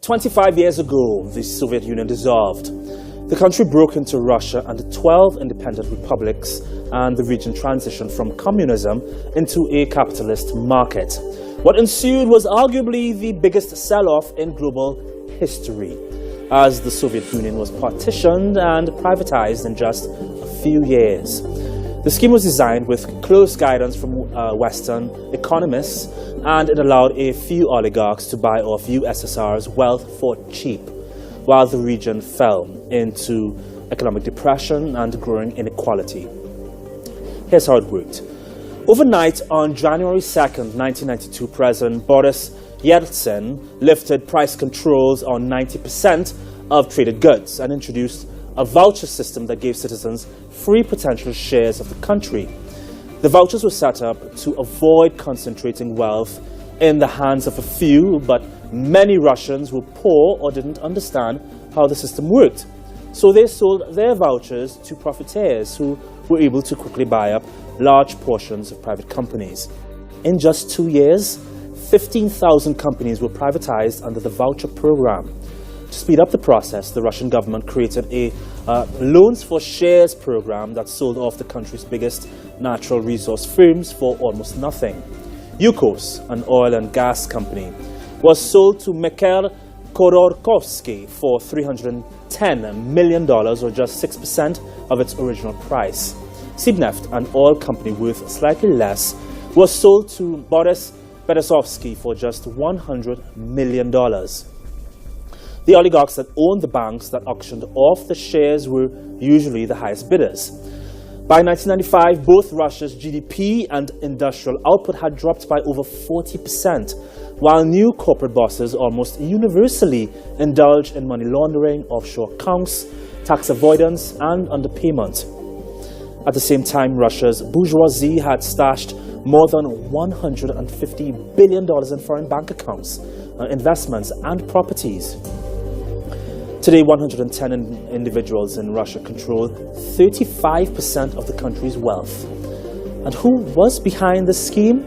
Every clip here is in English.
25 years ago, the Soviet Union dissolved. The country broke into Russia and 12 independent republics, and the region transitioned from communism into a capitalist market. What ensued was arguably the biggest sell-off in global history, as the Soviet Union was partitioned and privatized in just a few years. The scheme was designed with close guidance from Western economists, and it allowed a few oligarchs to buy off USSR's wealth for cheap, while the region fell into economic depression and growing inequality. Here's how it worked. Overnight, on January 2nd, 1992, President Boris Yeltsin lifted price controls on 90% of traded goods and introduced a voucher system that gave citizens free potential shares of the country. The vouchers were set up to avoid concentrating wealth in the hands of a few, but many Russians were poor or didn't understand how the system worked. So they sold their vouchers to profiteers who were able to quickly buy up large portions of private companies. In just 2 years, 15,000 companies were privatized under the voucher program. To speed up the process, the Russian government created a loans for shares program that sold off the country's biggest natural resource firms for almost nothing. Yukos, an oil and gas company, was sold to Mikhail Khodorkovsky for $310 million, or just 6% of its original price. Sibneft, an oil company worth slightly less, was sold to Boris Berezovsky for just $100 million. The oligarchs that owned the banks that auctioned off the shares were usually the highest bidders. By 1995, both Russia's GDP and industrial output had dropped by over 40%, while new corporate bosses almost universally indulged in money laundering, offshore accounts, tax avoidance, and underpayment. At the same time, Russia's bourgeoisie had stashed more than $150 billion in foreign bank accounts, investments, and properties. Today, 110 individuals in Russia control 35% of the country's wealth. And who was behind the scheme?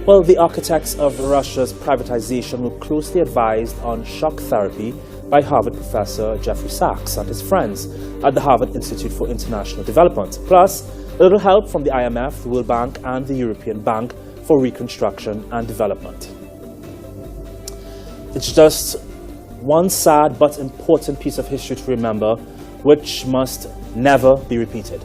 Well, the architects of Russia's privatization were closely advised on shock therapy by Harvard professor Jeffrey Sachs and his friends at the Harvard Institute for International Development, plus a little help from the IMF, the World Bank, and the European Bank for Reconstruction and Development. It's just one sad but important piece of history to remember, which must never be repeated.